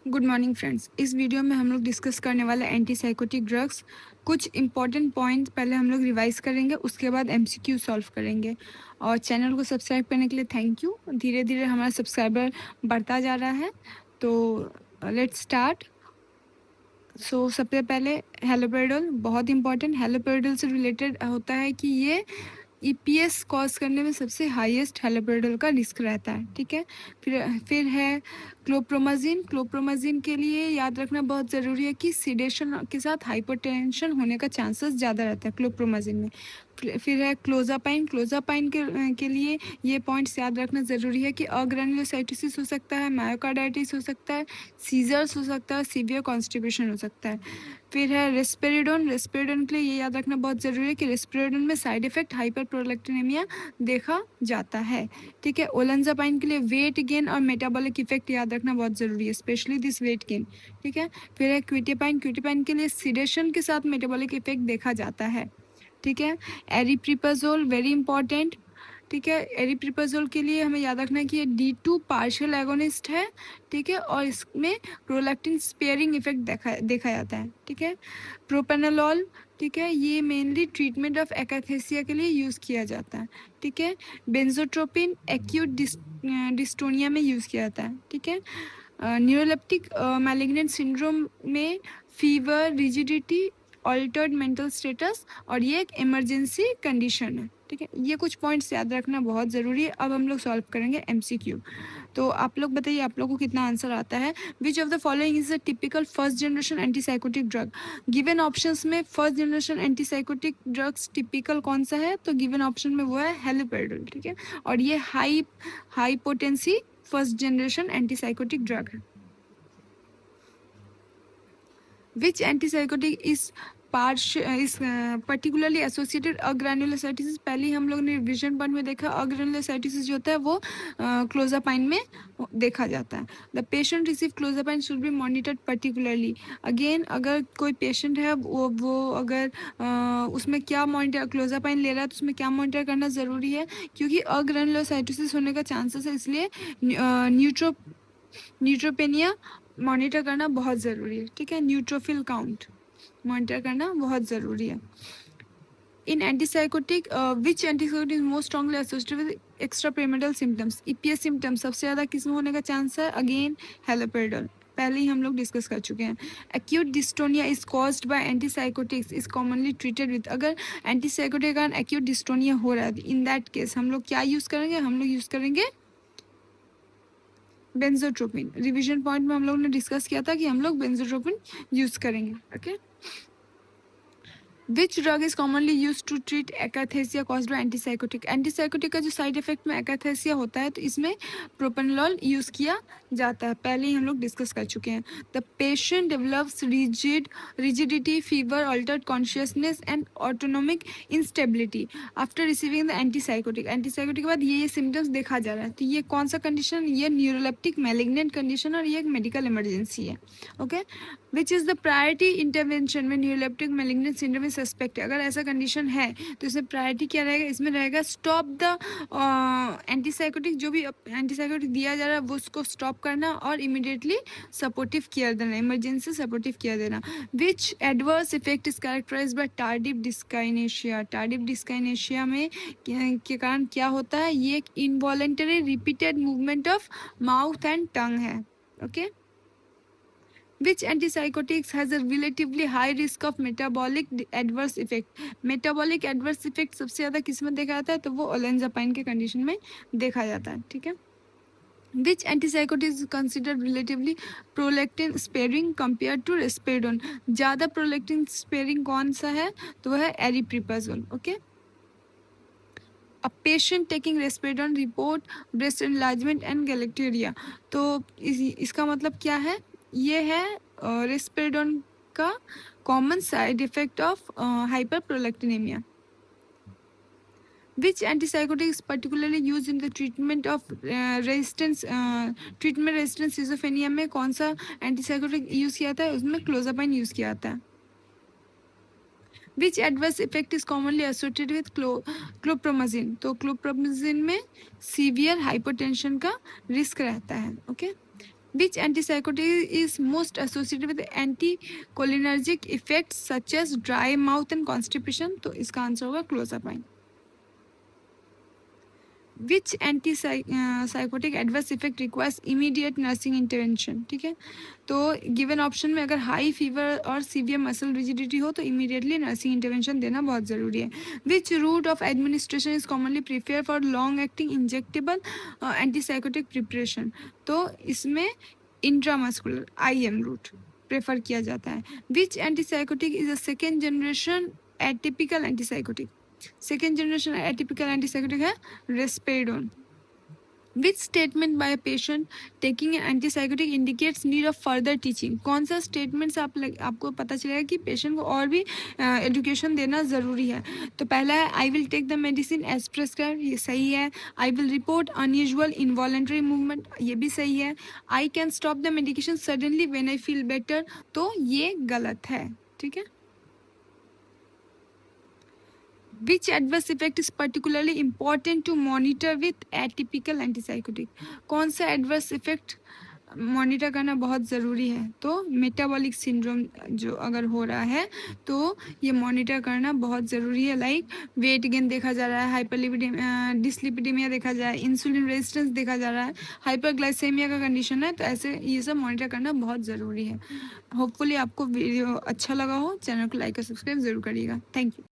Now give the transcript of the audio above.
Good morning friends. इस video में हम लोग डिस्कस करने वाले एंटीसाइकोटिक ड्रग्स। कुछ इंपॉर्टेंट पॉइंट्स पहले हम लोग रिवाइज करेंगे, उसके बाद एमसीक्यू सॉल्व करेंगे। और चैनल को सब्सक्राइब करने के लिए थैंक यू। धीरे धीरे हमारा सब्सक्राइबर बढ़ता जा रहा है, तो लेट्स स्टार्ट। सबसे पहले हेलोपेरिडोल बहुत इंपॉर्टेंट। हेलोपेरिडोल से रिलेटेड होता है कि ये ईपीएस कॉज करने में सबसे हाईएस्ट हेलोपेरिडोल का रिस्क रहता है। ठीक है, फिर है क्लोप्रोमाजिन। क्लोप्रोमाजिन के लिए याद रखना बहुत ज़रूरी है कि सिडेशन के साथ हाइपरटेंशन होने का चांसेस ज़्यादा रहता है क्लोप्रोमाजिन में। फिर है क्लोजापाइन। क्लोजापाइन के लिए ये पॉइंट्स याद रखना ज़रूरी है कि अग्रेनुलोसाइटोसिस हो सकता है, मायोकार्डाइटिस हो सकता है, सीजर्स हो सकता है, सीवियर कॉन्स्टिपेशन हो सकता है। फिर है रेस्पेरिडोन। रेस्पेरिडोन के लिए ये याद रखना बहुत ज़रूरी है कि रेस्पेरिडोन में साइड इफेक्ट हाइपरप्रोलेक्टिनेमिया देखा जाता है। ठीक है, ओलेंजापाइन के लिए वेट गेन और मेटाबॉलिक इफेक्ट याद रखना बहुत ज़रूरी है, स्पेशली दिस वेट गेन। ठीक है, फिर है क्विटेपाइन। क्विटेपाइन के लिए सिडेशन के साथ मेटाबॉलिक इफेक्ट देखा जाता है। ठीक है, एरिप्रिपाजोल वेरी इंपॉर्टेंट। ठीक है, एरिप्रिपाजोल के लिए हमें याद रखना है कि ये D2 पार्शियल एगोनिस्ट है। ठीक है, और इसमें प्रोलैक्टिन स्पेयरिंग इफेक्ट देखा जाता है। ठीक है, प्रोपेनोलॉल। ठीक है, ये मेनली ट्रीटमेंट ऑफ एकैथेसिया के लिए यूज़ किया जाता है। ठीक है, बेंजोट्रोपिन एक्यूट डिस्टोनिया में यूज़ किया जाता है। ठीक है, न्यूरोलेप्टिक मैलिग्नेंट सिंड्रोम में fever, rigidity, altered mental status, और ये एक इमरजेंसी कंडीशन है। ठीक है, ये कुछ पॉइंट्स याद रखना बहुत ज़रूरी है। अब हम लोग सॉल्व करेंगे एमसीक्यू। तो आप लोग बताइए आप लोगों को कितना आंसर आता है। Which of the following is a typical first generation antipsychotic drug. Given options में first generation antipsychotic drugs typical कौन सा है, तो गिवन ऑप्शन में वो है हेलोपेरिडोल। ठीक है, और ये high potency first generation antipsychotic drug है। Which antipsychotic is particularly associated अग्रेनुलोसाइटिस। पहले ही हम लोग ने रिविजन वन में देखा, अग्रेनुलोसाइटिस जो होता है वो क्लोजापाइन में देखा जाता है। The patient receive clozapine should be monitored particularly. Again, अगर कोई पेशेंट है वो अगर उसमें क्या मॉनिटर क्लोजापाइन ले रहा है तो उसमें क्या मॉनिटर करना ज़रूरी है, क्योंकि अग्रेनुलोसाइटिस होने का चांसेस है, इसलिए न्यूट्रोपेनिया मॉनिटर करना बहुत ज़रूरी है। ठीक है, न्यूट्रोफिल काउंट मॉनिटर करना बहुत ज़रूरी है। इन antipsychotic which antipsychotic most strongly associated with extra pyramidal symptoms. EPS symptoms सबसे ज़्यादा किस में होने का चांस है, अगेन हेलोपेरिडोल, पहले ही हम लोग डिस्कस कर चुके हैं। Acute dystonia is caused by antipsychotics is commonly treated with. अगर एंटीसाइकोटिक के कारण एक्यूट डिस्टोनिया हो रहा है, इन दैट केस हम लोग क्या यूज़ करेंगे, हम लोग यूज़ करेंगे बेंजोट्रोपिन। रिवीजन पॉइंट में हम लोग ने डिस्कस किया था कि हम लोग बेंजोट्रोपिन यूज़ करेंगे। Okay, which drug is commonly use to treat akathisia caused by antipsychotic. Antipsychotic का जो साइड इफेक्ट में एकैथेसिया होता है, तो इसमें प्रोपेनोलॉल यूज़ किया जाता है, पहले ही हम लोग डिस्कस कर चुके हैं। The patient develops rigidity, fever, altered consciousness and autonomic instability after receiving the antipsychotic. Antipsychotic के बाद ये सिम्टम्स देखा जा रहा है, तो ये कौन सा कंडीशन, ये न्यूरोलेप्टिक मैलिग्नेंट कंडीशन और ये एक मेडिकल इमरजेंसी है। Okay, which is the priority intervention में neuroleptic malignant syndrome is suspect. अगर ऐसा कंडीशन है तो इसमें प्रायोरिटी क्या रहेगा, इसमें रहेगा स्टॉप द एंटीसाइकोटिक। जो भी एंटीसाइकोटिक दिया जा रहा है वो उसको स्टॉप करना और इमिडिएटली सपोर्टिव केयर देना, इमरजेंसी सपोर्टिव केयर देना। Which adverse effect is characterize by tardive dyskinesia. Tardive dyskinesia में के कारण क्या होता है, ये एक involuntary repeated movement of mouth and tongue है। Okay, Which antipsychotics has a relatively high risk of metabolic adverse effect? Metabolic adverse effect सबसे ज़्यादा किस में देखा जाता है, तो वो ओलेंजापाइन के कंडीशन में देखा जाता है। ठीक है, Which antipsychotic is considered relatively prolactin sparing compared to risperidone? ज़्यादा prolactin sparing कौन सा है, तो वह है aripiprazole. Okay, A patient taking risperidone report breast enlargement and galacturia। तो इसका मतलब क्या है, ये है रिस्पेरिडोन का common side effect of hyperprolactinemia. Which antipsychotic is particularly used in the treatment of treatment resistant schizophrenia में कौन सा एंटीसाइकोटिक यूज़ किया जाता है, उसमें क्लोजापाइन यूज़ किया जाता है। Which adverse effect is commonly associated with क्लोप्रोमाजिन। तो क्लोप्रोमाजिन में सीवियर हाइपोटेंशन का रिस्क रहता है। Okay, Which antipsychotic is most associated with anticholinergic effects such as dry mouth and constipation? तो इसका आंसर होगा clozapine. Which anti psychotic adverse effect requires immediate nursing intervention. ठीक है, तो गिवन ऑप्शन में अगर हाई फीवर और सीवियर मसल रिजिडिटी हो तो इमीडिएटली नर्सिंग इंटरवेंशन देना बहुत ज़रूरी है. Which route of administration is commonly prefer for long acting injectable antipsychotic preparation? तो इसमें इंट्रामस्कुलर IM रूट प्रेफर किया जाता है. Which antipsychotic is a second generation atypical antipsychotic? Second generation atypical antipsychotic है risperidone. Which statement by patient taking antipsychotic indicates need of further teaching? कौन सा statement से आपको पता चलेगा कि पेशेंट को और भी एजुकेशन देना ज़रूरी है? तो पहला है I will take the medicine as prescribe, ये सही है. I will report unusual involuntary movement, ये भी सही है. I can stop the medication suddenly when I feel better, तो ये गलत है. ठीक है. Which adverse effect is particularly important to monitor with atypical antipsychotic? कौन सा adverse effect मॉनिटर करना बहुत ज़रूरी है? तो मेटाबॉलिक सिंड्रोम जो अगर हो रहा है तो ये मॉनिटर करना बहुत ज़रूरी है. लाइक वेट गेन देखा जा रहा है, हाइपरलिपिडेमिया, डिसलिपिडेमिया देखा जा रहा है, इंसुलिन रेजिस्टेंस देखा जा रहा है, हाइपरग्लाइसेमिया का कंडीशन है, तो ऐसे ये सब मॉनिटर करना बहुत ज़रूरी है. होपफुली आपको वीडियो अच्छा लगा हो. चैनल को लाइक और सब्सक्राइब ज़रूर करिएगा. Thank you.